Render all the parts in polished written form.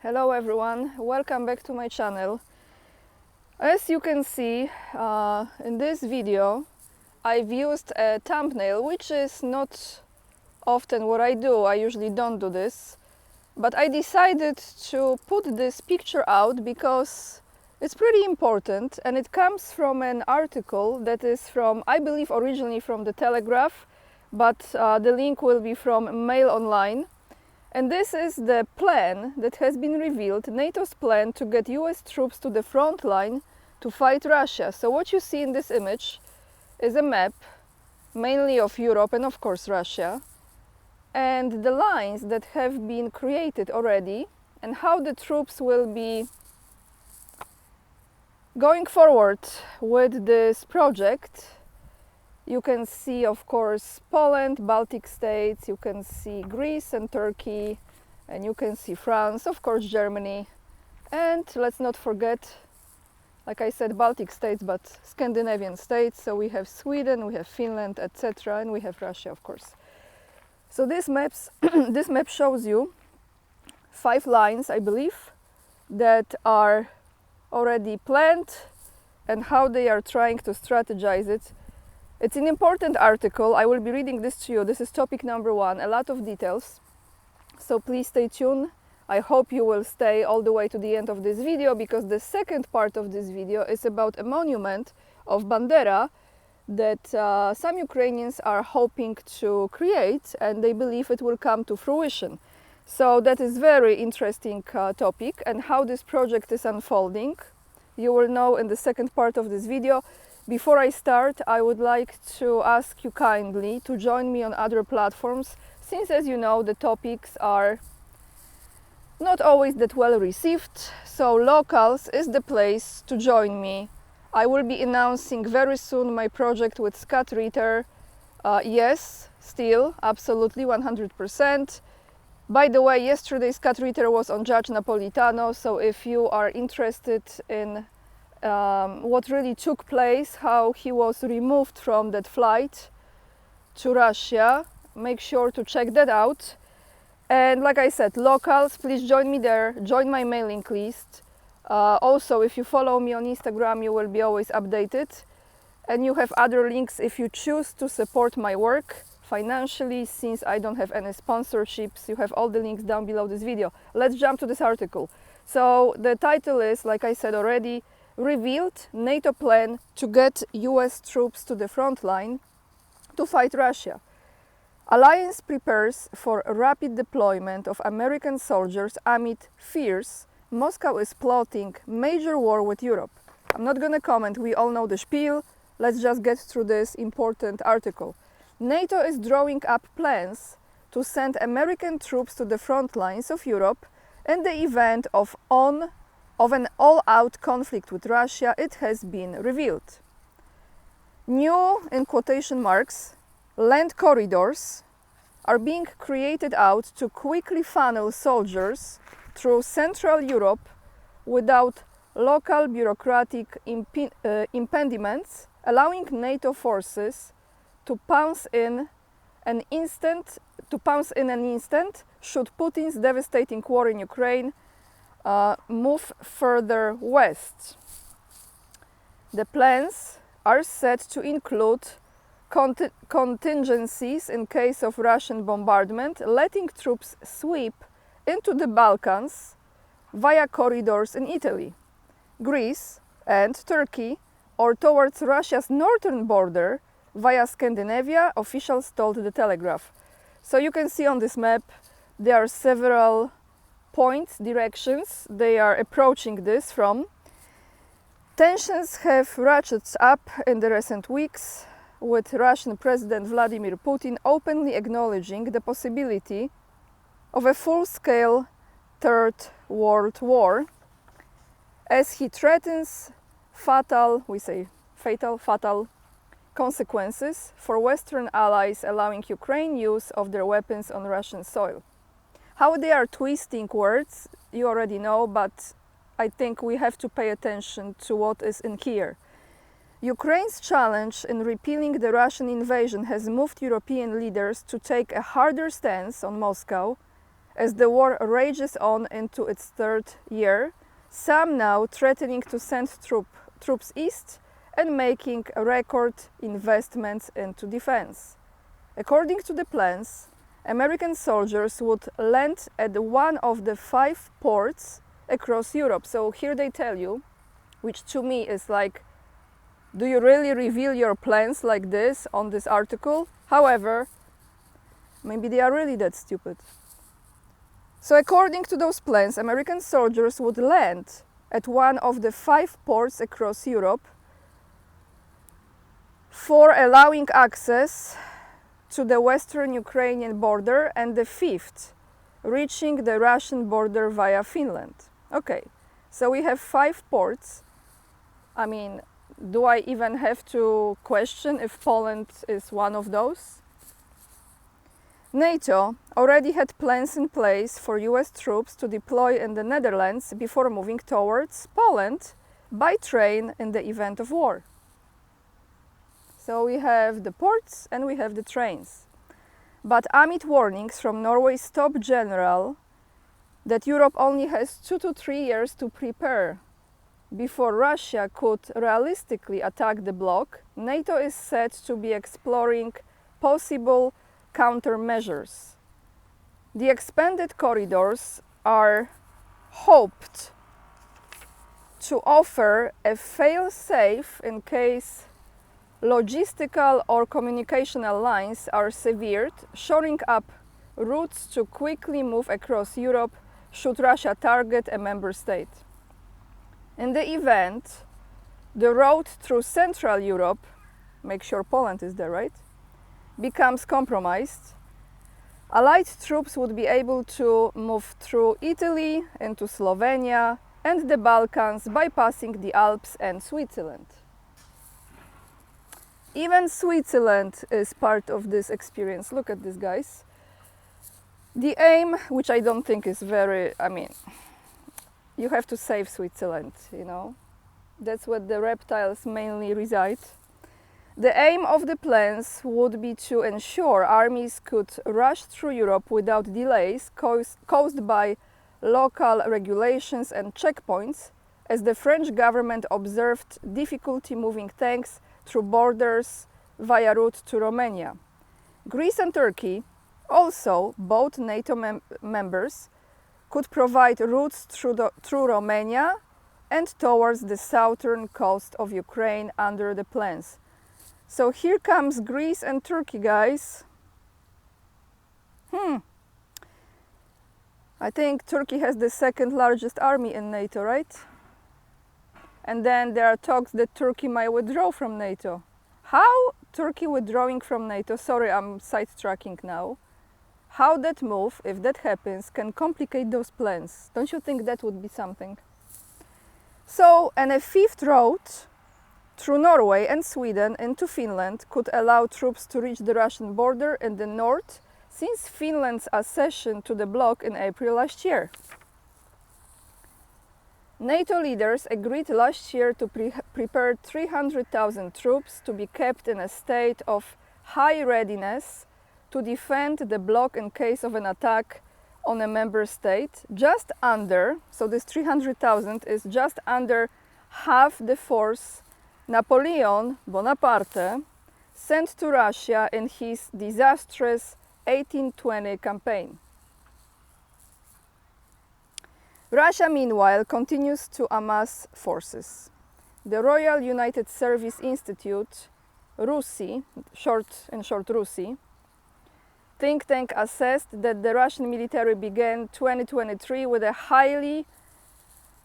Hello everyone, welcome back to my channel. As you can see in this video, I've used a thumbnail, which is not often what I do. I usually don't do this, but I decided to put this picture out because it's pretty important, and it comes from an article that is from, I believe, originally from the Telegraph, but the link will be from Mail Online. And this is the plan that has been revealed, NATO's plan to get US troops to the front line to fight Russia. So what you see in this image is a map, mainly of Europe and of course Russia, and the lines that have been created already and how the troops will be going forward with this project. You can see, of course, Poland, Baltic states, you can see Greece and Turkey, and you can see France, of course, Germany, and let's not forget, like I said, Baltic states, but Scandinavian states. So we have Sweden, we have Finland, etc., and we have Russia, of course. So this map shows you 5 lines, I believe, that are already planned and how they are trying to strategize it. It's an important article. I will be reading this to you. This is topic number 1, a lot of details. So please stay tuned. I hope you will stay all the way to the end of this video, because the second part of this video is about a monument of Bandera that some Ukrainians are hoping to create, and they believe it will come to fruition. So that is very interesting topic, and how this project is unfolding you will know in the second part of this video. Before I start, I would like to ask you kindly to join me on other platforms, since, as you know, the topics are not always that well received. So Locals is the place to join me. I will be announcing very soon my project with Scott Ritter. Yes, still, absolutely, 100%. By the way, yesterday Scott Ritter was on Judge Napolitano, so if you are interested in what really took place, how he was removed from that flight to Russia, make sure to check that out. And like I said, Locals, please join me there, join my mailing list. Also, if you follow me on Instagram, you will be always updated, and you have other links if you choose to support my work financially. Since I don't have any sponsorships, you have all the links down below this video. Let's jump to this article. So the title is, like I said already, revealed NATO plan to get US troops to the front line to fight Russia. Alliance prepares for a rapid deployment of American soldiers amid fears Moscow is plotting major war with Europe. I'm not going to comment, we all know the spiel. Let's just get through this important article. NATO is drawing up plans to send American troops to the front lines of Europe in the event of an all-out conflict with Russia, it has been revealed. New, in quotation marks, land corridors are being created out to quickly funnel soldiers through Central Europe without local bureaucratic impediments, allowing NATO forces to pounce in an instant should Putin's devastating war in Ukraine move further west. The plans are set to include contingencies in case of Russian bombardment, letting troops sweep into the Balkans via corridors in Italy, Greece and Turkey, or towards Russia's northern border via Scandinavia, officials told the Telegraph. So you can see on this map there are several points, directions they are approaching this from. Tensions have ratcheted up in the recent weeks, with Russian President Vladimir Putin openly acknowledging the possibility of a full-scale Third World War, as he threatens fatal consequences for Western allies, allowing Ukraine use of their weapons on Russian soil. How they are twisting words, you already know, but I think we have to pay attention to what is in here. Ukraine's challenge in repealing the Russian invasion has moved European leaders to take a harder stance on Moscow as the war rages on into its third year, some now threatening to send troops east and making record investments into defense. According to the plans, American soldiers would land at one of the 5 ports across Europe. So here they tell you, which to me is like, do you really reveal your plans like this on this article? However, maybe they are really that stupid. So according to those plans, American soldiers would land at one of the 5 ports across Europe for allowing access to the western Ukrainian border, and the 5th reaching the Russian border via Finland. Okay, so we have 5 ports. I mean, do I even have to question if Poland is one of those? NATO already had plans in place for US troops to deploy in the Netherlands before moving towards Poland by train in the event of war. So we have the ports and we have the trains. But amid warnings from Norway's top general that Europe only has 2 to 3 years to prepare before Russia could realistically attack the bloc, NATO is said to be exploring possible countermeasures. The expanded corridors are hoped to offer a fail-safe in case logistical or communicational lines are severed, shoring up routes to quickly move across Europe should Russia target a member state. In the event, the road through Central Europe, make sure Poland is there, right, becomes compromised, Allied troops would be able to move through Italy into Slovenia and the Balkans, bypassing the Alps and Switzerland. Even Switzerland is part of this experience. Look at this, guys. The aim, which I don't think is very, I mean, you have to save Switzerland, you know. That's where the reptiles mainly reside. The aim of the plans would be to ensure armies could rush through Europe without delays caused by local regulations and checkpoints, as the French government observed difficulty moving tanks through borders via route to Romania. Greece and Turkey, also both NATO members, could provide routes through Romania and towards the southern coast of Ukraine under the plans. So here comes Greece and Turkey, guys. I think Turkey has the second largest army in NATO, right? And then there are talks that Turkey might withdraw from NATO. How Turkey withdrawing from NATO, sorry, I'm sidetracking now. How that move, if that happens, can complicate those plans. Don't you think that would be something? So, and a 5th route through Norway and Sweden into Finland could allow troops to reach the Russian border in the north since Finland's accession to the bloc in April last year. NATO leaders agreed last year to prepare 300,000 troops to be kept in a state of high readiness to defend the bloc in case of an attack on a member state, just under, so this 300,000 is just under half the force Napoleon Bonaparte sent to Russia in his disastrous 1820 campaign. Russia, meanwhile, continues to amass forces. The Royal United Service Institute, RUSI, short RUSI, think tank assessed that the Russian military began 2023 with a highly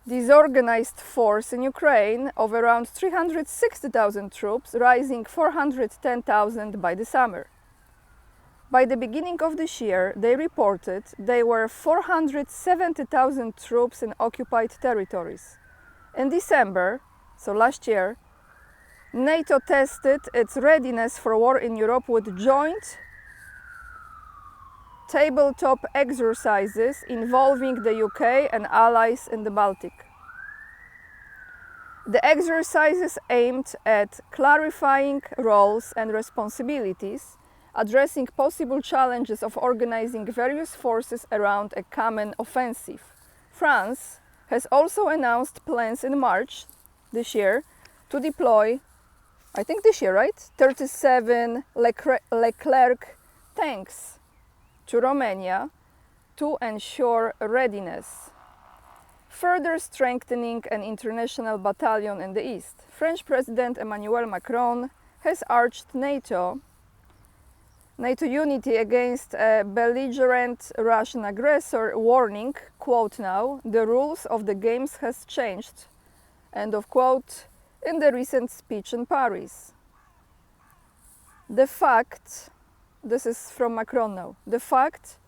disorganized force in Ukraine of around 360,000 troops, rising 410,000 by the summer. By the beginning of this year, they reported there were 470,000 troops in occupied territories. In December, so last year, NATO tested its readiness for war in Europe with joint tabletop exercises involving the UK and allies in the Baltic. The exercises aimed at clarifying roles and responsibilities, addressing possible challenges of organizing various forces around a common offensive. France has also announced plans in March this year to deploy, I think this year, right? 37 Leclerc tanks to Romania to ensure readiness, further strengthening an international battalion in the east. French President Emmanuel Macron has urged NATO unity against a belligerent Russian aggressor, warning, quote now, "the rules of the games has changed," end of quote, in the recent speech in Paris. The fact, this is from Macron now, the fact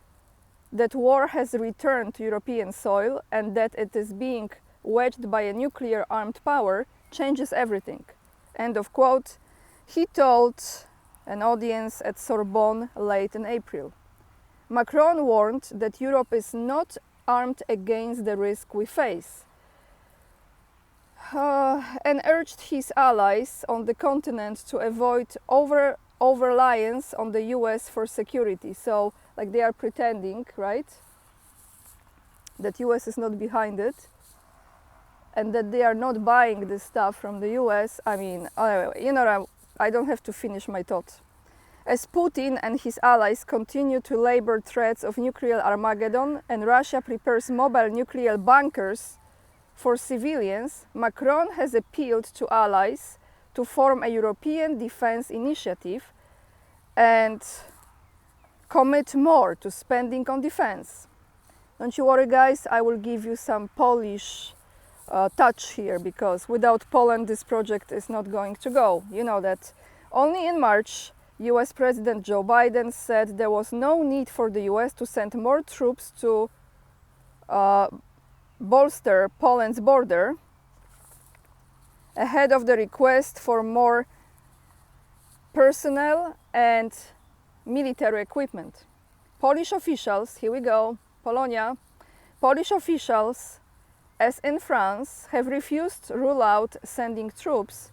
that war has returned to European soil and that it is being waged by a nuclear armed power changes everything, end of quote, he told an audience at Sorbonne late in April. Macron warned that Europe is not armed against the risk we face, and urged his allies on the continent to avoid over-reliance on the US for security. So, like, they are pretending, right, that US is not behind it and that they are not buying this stuff from the US. I mean, you know, I don't have to finish my thought. As Putin and his allies continue to labor threats of nuclear Armageddon and Russia prepares mobile nuclear bunkers for civilians, Macron has appealed to allies to form a European defense initiative and commit more to spending on defense. Don't you worry, guys, I will give you some Polish touch here, because without Poland this project is not going to go. You know that. Only in March, US President Joe Biden said there was no need for the US to send more troops to bolster Poland's border ahead of the request for more personnel and military equipment. Polish officials, here we go, Polonia, Polish officials, as in France, have refused to rule out sending troops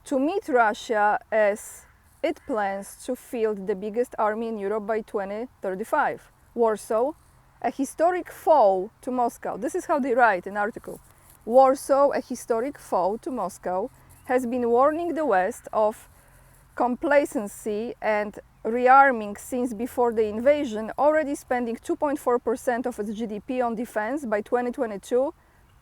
to meet Russia as it plans to field the biggest army in Europe by 2035. Warsaw, a historic foe to Moscow. This is how they write in the article. Warsaw, a historic foe to Moscow, has been warning the West of complacency and rearming since before the invasion, already spending 2.4% of its GDP on defense by 2022,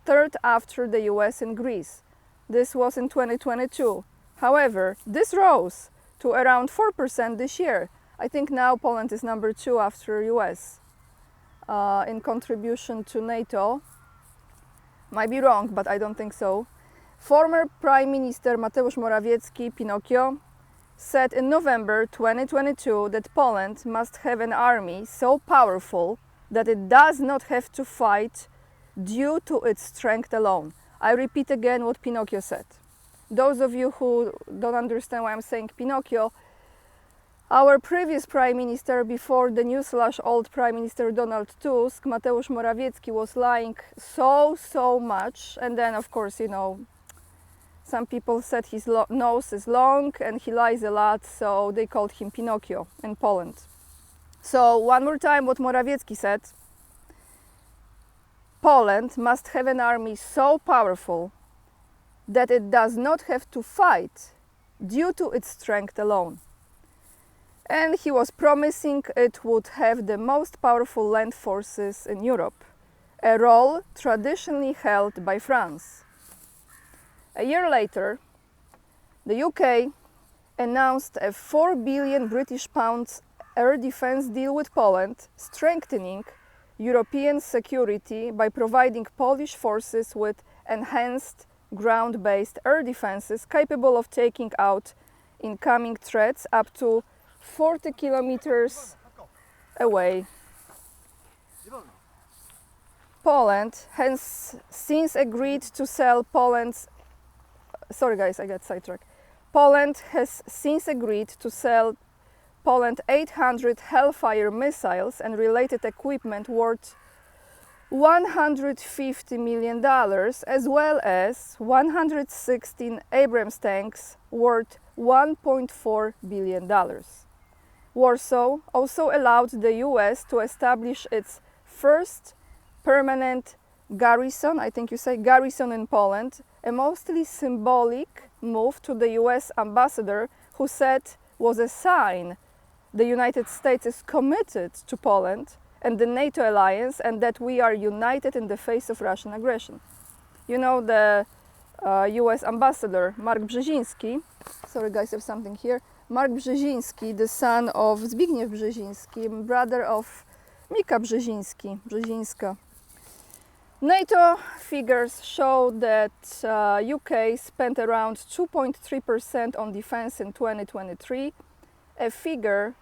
third after the US and Greece. This was in 2022. However, this rose to around 4% this year. I think now Poland is number 2 after US in contribution to NATO. Might be wrong, but I don't think so. Former Prime Minister Mateusz Morawiecki, Pinocchio, said in November 2022 that Poland must have an army so powerful that it does not have to fight due to its strength alone. I repeat again what Pinocchio said. Those of you who don't understand why I'm saying Pinocchio, our previous Prime Minister before the new/old Prime Minister Donald Tusk, Mateusz Morawiecki, was lying so much, and then of course, you know, some people said his nose is long and he lies a lot, so they called him Pinocchio in Poland. So one more time what Morawiecki said: Poland must have an army so powerful that it does not have to fight due to its strength alone. And he was promising it would have the most powerful land forces in Europe, a role traditionally held by France. A year later, the UK announced a £4 billion British pounds air defense deal with Poland, strengthening European security by providing Polish forces with enhanced ground-based air defenses capable of taking out incoming threats up to 40 kilometers away. Poland has since agreed to sell Poland's... Sorry guys, I got sidetracked. Poland has since agreed to sell Poland 800 Hellfire missiles and related equipment worth $150 million, as well as 116 Abrams tanks worth $1.4 billion. Warsaw also allowed the US to establish its first permanent garrison, I think you say garrison in Poland, a mostly symbolic move to the US ambassador, who said was a sign the United States is committed to Poland and the NATO alliance, and that we are united in the face of Russian aggression. You know, the US ambassador, Mark Brzeziński, sorry guys, I have something here, Mark Brzeziński, the son of Zbigniew Brzeziński, brother of Mika Brzezińska. NATO figures show that UK spent around 2.3% on defense in 2023, a figure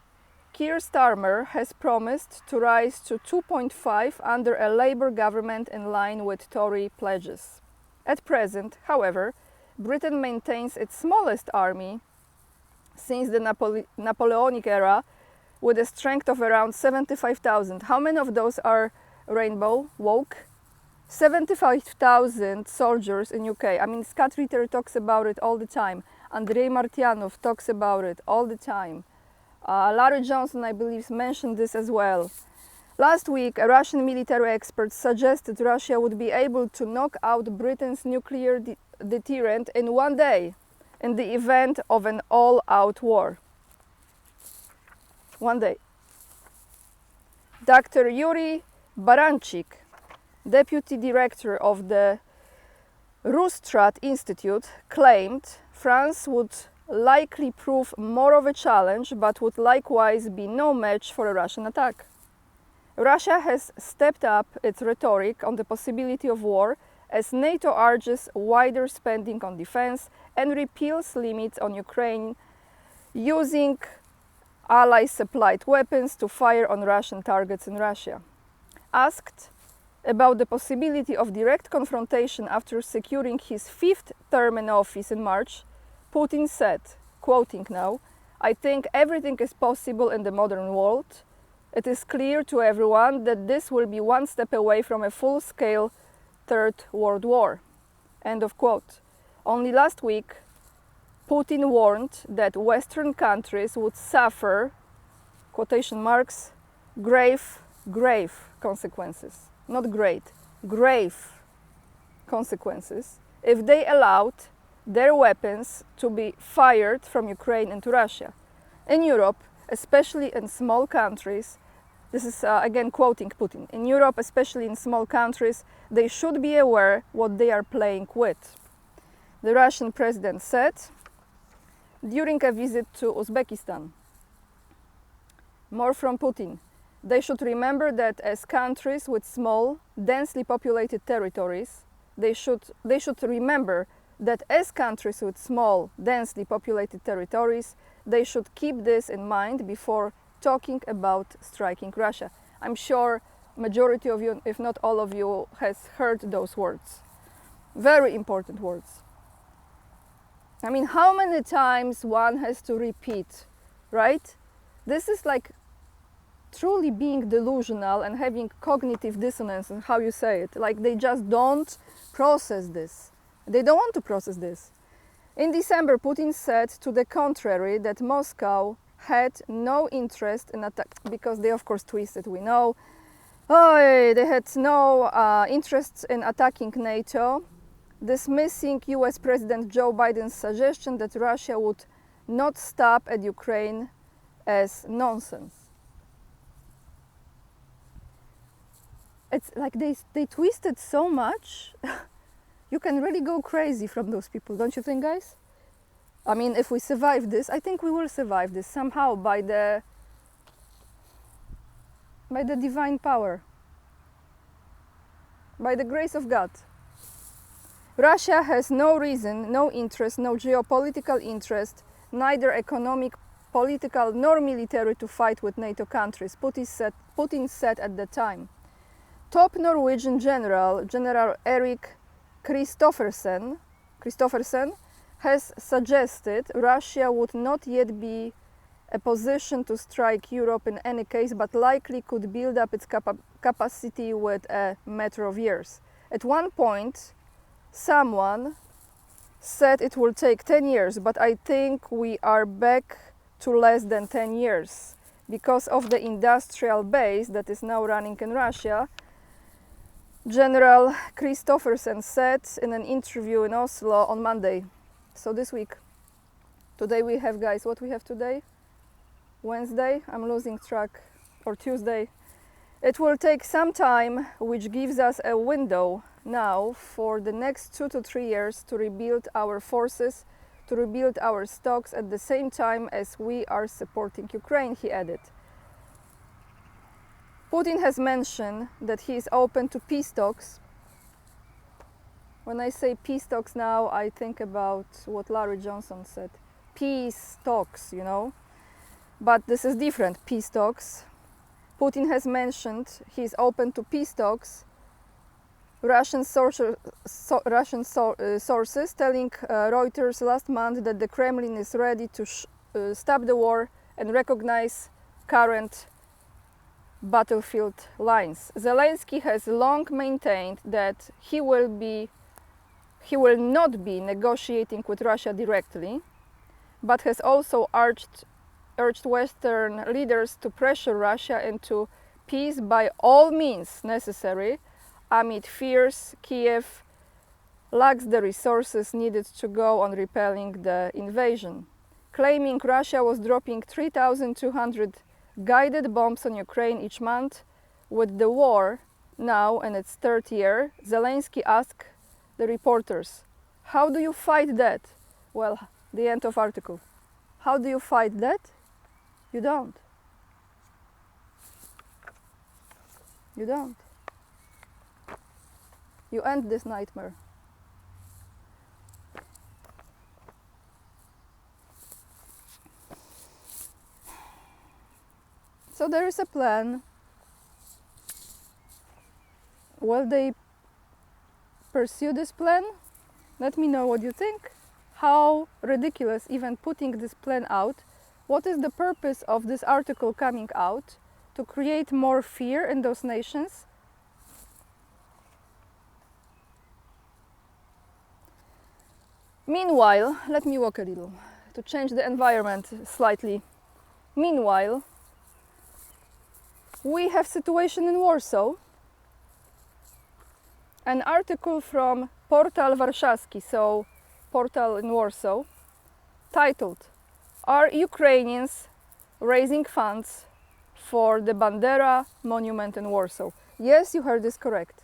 Keir Starmer has promised to rise to 2.5 under a Labour government in line with Tory pledges. At present, however, Britain maintains its smallest army since the Napoleonic era, with a strength of around 75,000. How many of those are rainbow woke? 75,000 soldiers in UK. I mean, Scott Ritter talks about it all the time. Andrei Martyanov talks about it all the time. Larry Johnson, I believe, mentioned this as well. Last week, a Russian military expert suggested Russia would be able to knock out Britain's nuclear deterrent in one day in the event of an all-out war. One day. Dr. Yuri Baranchik, deputy director of the Roostrat Institute, claimed France would likely prove more of a challenge, but would likewise be no match for a Russian attack. Russia has stepped up its rhetoric on the possibility of war as NATO urges wider spending on defense and repeals limits on Ukraine, using ally-supplied weapons to fire on Russian targets in Russia. Asked about the possibility of direct confrontation after securing his fifth term in office in March, Putin said, quoting now, "I think everything is possible in the modern world. It is clear to everyone that this will be one step away from a full-scale Third World War." End of quote. Only last week, Putin warned that Western countries would suffer, quotation marks, grave consequences. Not great, grave consequences if they allowed their weapons to be fired from Ukraine into Russia. In Europe, especially in small countries, this is again quoting Putin, in Europe, especially in small countries, they should be aware what they are playing with. The Russian president said during a visit to Uzbekistan. More from Putin. They should remember that as countries with small, densely populated territories, they should remember that as countries with small, densely populated territories, they should keep this in mind before talking about striking Russia. I'm sure majority of you, if not all of you, has heard those words. Very important words. I mean, how many times one has to repeat, right? This is like truly being delusional and having cognitive dissonance in how you say it. Like they just don't process this. They don't want to process this. In December, Putin said to the contrary that Moscow had no interest in attack, because they of course twisted, we know. They had no interest in attacking NATO, dismissing US President Joe Biden's suggestion that Russia would not stop at Ukraine as nonsense. It's like they twisted so much. You can really go crazy from those people, don't you think, guys? I mean, if we survive this, I think we will survive this somehow by the divine power, by the grace of God. Russia has no reason, no interest, no geopolitical interest, neither economic, political, nor military to fight with NATO countries, Putin said at the time. Top Norwegian General Erik Kristoffersen has suggested Russia would not yet be a position to strike Europe in any case, but likely could build up its capacity with a matter of years. At one point, someone said it will take 10 years, but I think we are back to less than 10 years. because of the industrial base that is now running in Russia. General Christoffersen said in an interview in Oslo on Monday, so this week. Today we have, guys, what we have today? Wednesday, I'm losing track, or Tuesday. It will take some time, which gives us a window now for the next 2 to 3 years to rebuild our forces, to rebuild our stocks at the same time as we are supporting Ukraine, he added. Putin has mentioned that he is open to peace talks. When I say peace talks now, I think about what Larry Johnson said. Peace talks, you know. But this is different, peace talks. Putin has mentioned he is open to peace talks. Russian sources telling Reuters last month that the Kremlin is ready to stop the war and recognize current battlefield lines. Zelensky has long maintained that he will not be negotiating with Russia directly, but has also urged Western leaders to pressure Russia into peace by all means necessary. Amid fears, Kiev lacks the resources needed to go on repelling the invasion. Claiming Russia was dropping 3,200 guided bombs on Ukraine each month, with the war now in its third year, Zelensky asked the reporters, "How do you fight that?" Well, the end of article. How do you fight that? You don't. You don't. You end this nightmare. So there is a plan. Will they pursue this plan? Let me know what you think. How ridiculous even putting this plan out. What is the purpose of this article coming out? To create more fear in those nations? Meanwhile, let me walk a little to change the environment slightly. Meanwhile, we have situation in Warsaw. An article from Portal Warszawski, so portal in Warsaw, titled, "Are Ukrainians raising funds for the Bandera monument in Warsaw?" Yes, you heard this correct.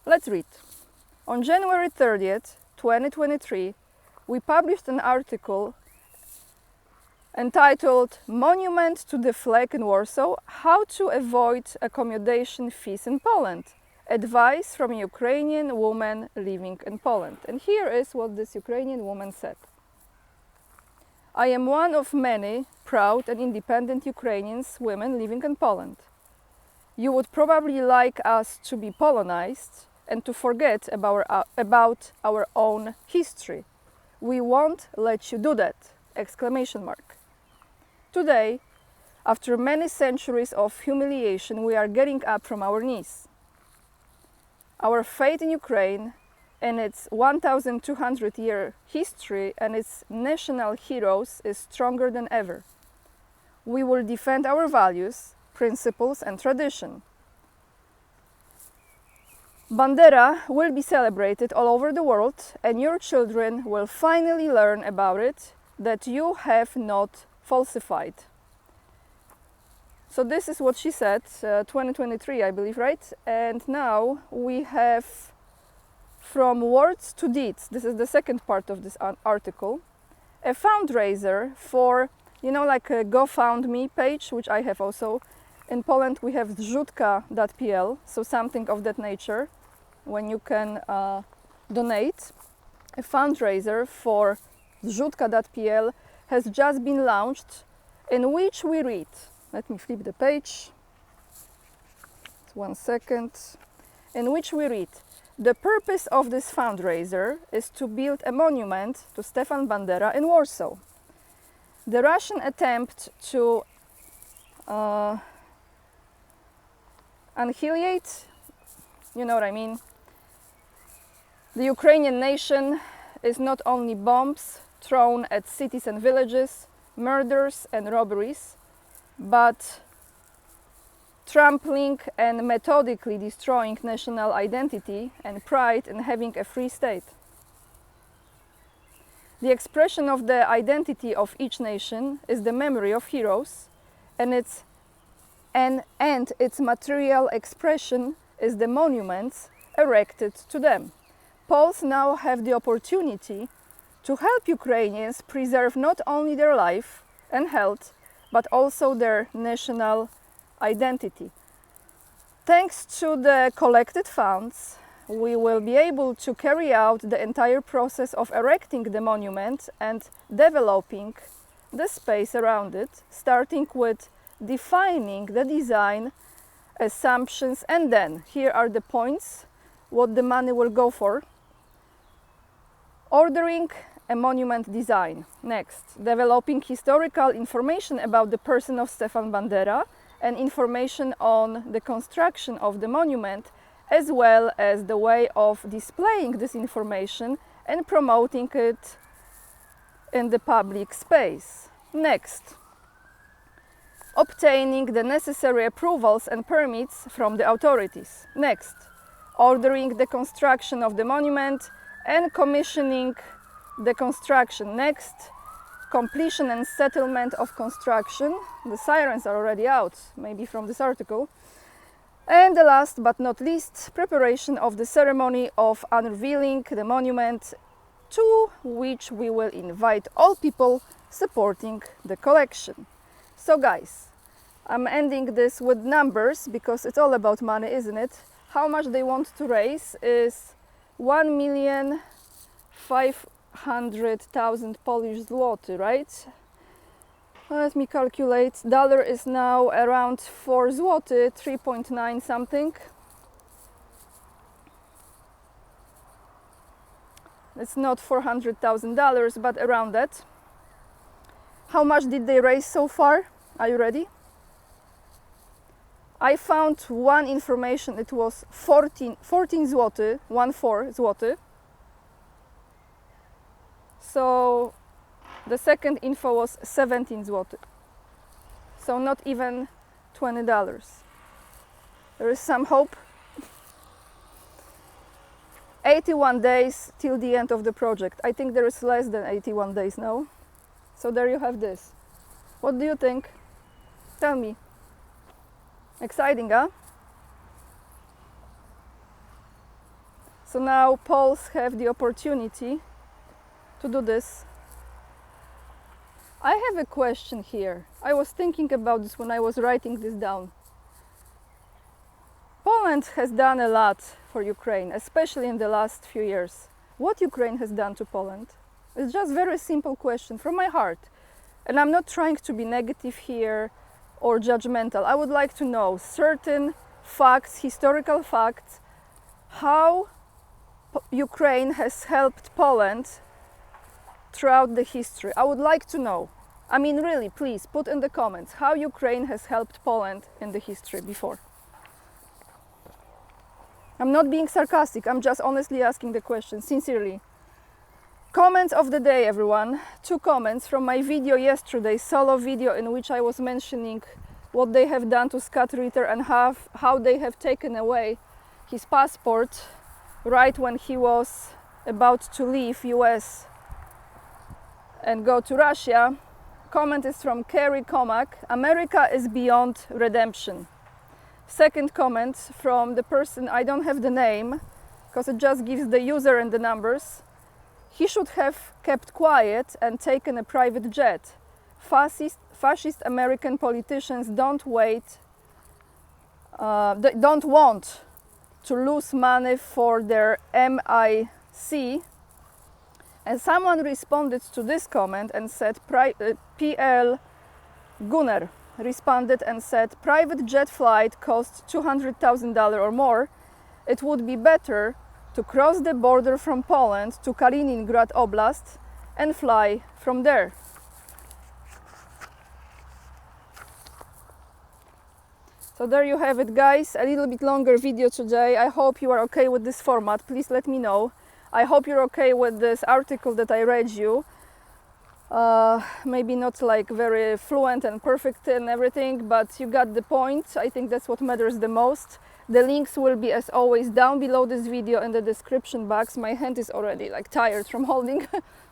Let's read. On January 30th, 2023, we published an article entitled "Monument to the Flag in Warsaw, How to Avoid Accommodation Fees in Poland. Advice from a Ukrainian woman living in Poland." And here is what this Ukrainian woman said. "I am one of many proud and independent Ukrainians women living in Poland. You would probably like us to be Polonized and to forget about our own history. We won't let you do that! Exclamation mark. Today, after many centuries of humiliation, we are getting up from our knees. Our faith in Ukraine and its 1,200-year history and its national heroes is stronger than ever. We will defend our values, principles and tradition. Bandera will be celebrated all over the world, and your children will finally learn about it, that you have not falsified." So this is what she said, 2023, I believe, right? And now we have from words to deeds. This is the second part of this article. A fundraiser for, you know, like a GoFundMe page, which I have also. In Poland we have zrzutka.pl, so something of that nature, when you can donate. A fundraiser for zrzutka.pl has just been launched, in which we read, let me flip the page, 1 second, in which we read, "The purpose of this fundraiser is to build a monument to Stefan Bandera in Warsaw. The Russian attempt to annihilate, you know what I mean, the Ukrainian nation is not only bombs thrown at cities and villages, murders and robberies, but trampling and methodically destroying national identity and pride in having a free state. The expression of the identity of each nation is the memory of heroes, and its material expression is the monuments erected to them. Poles now have the opportunity to help Ukrainians preserve not only their life and health, but also their national identity. Thanks to the collected funds, we will be able to carry out the entire process of erecting the monument and developing the space around it, starting with defining the design, assumptions, and then, here are the points, what the money will go for. Ordering a monument design. Next, developing historical information about the person of Stefan Bandera and information on the construction of the monument, as well as the way of displaying this information and promoting it in the public space. Next, obtaining the necessary approvals and permits from the authorities. Next, ordering the construction of the monument and commissioning the construction. Next, completion and settlement of construction. The sirens are already out, maybe from this article. And the last but not least, preparation of the ceremony of unveiling the monument, to which we will invite all people supporting the collection. So guys, I'm ending this with numbers because it's all about money, isn't it? How much they want to raise is 1,500,000 Polish zloty, right? Let me calculate. Dollar is now around 4 zloty, 3.9 something. It's not $400,000, but around that. How much did they raise so far? Are you ready? I found one information, it was 14 zloty, 14 zloty. So the second info was 17 zloty. So not even $20. There is some hope. 81 days till the end of the project. I think there is less than 81 days now. So there you have this. What do you think? Tell me. Exciting, huh? So now Poles have the opportunity to do this. I have a question here. I was thinking about this when I was writing this down. Poland has done a lot for Ukraine, especially in the last few years. What Ukraine has done to Poland? It's just a very simple question from my heart. And I'm not trying to be negative here or judgmental. I would like to know certain facts, historical facts, how Ukraine has helped Poland throughout the history. I would like to know. I mean, really, please put in the comments how Ukraine has helped Poland in the history before. I'm not being sarcastic, I'm just honestly asking the question, sincerely. Comments of the day, everyone. 2 comments from my video yesterday, solo video, in which I was mentioning what they have done to Scott Ritter and how they have taken away his passport right when he was about to leave US and go to Russia. Comment is from Kerry Comack. America is beyond redemption. Second comment from the person, I don't have the name because it just gives the user and the numbers. He should have kept quiet and taken a private jet. Fascist American politicians don't want to lose money for their MIC. And someone responded to this comment and said, PL Gunnar responded and said, private jet flight costs $200,000 or more. It would be better to cross the border from Poland to Kaliningrad Oblast and fly from there. So there you have it, guys. A little bit longer video today. I hope you are okay with this format. Please let me know. I hope you're okay with this article that I read you. maybe not like very fluent and perfect and everything, but you got the point. I think that's what matters the most. The links will be, as always, down below this video in the description box. My hand is already like tired from holding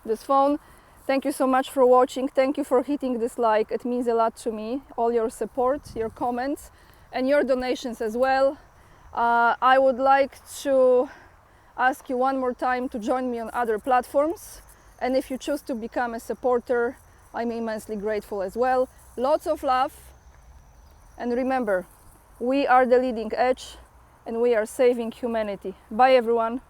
this phone. Thank you so much for watching. Thank you for hitting this like. It means a lot to me. All your support, your comments, and your donations as well. I would like to ask you one more time to join me on other platforms. And if you choose to become a supporter, I'm immensely grateful as well. Lots of love. And remember, we are the leading edge and we are saving humanity. Bye everyone.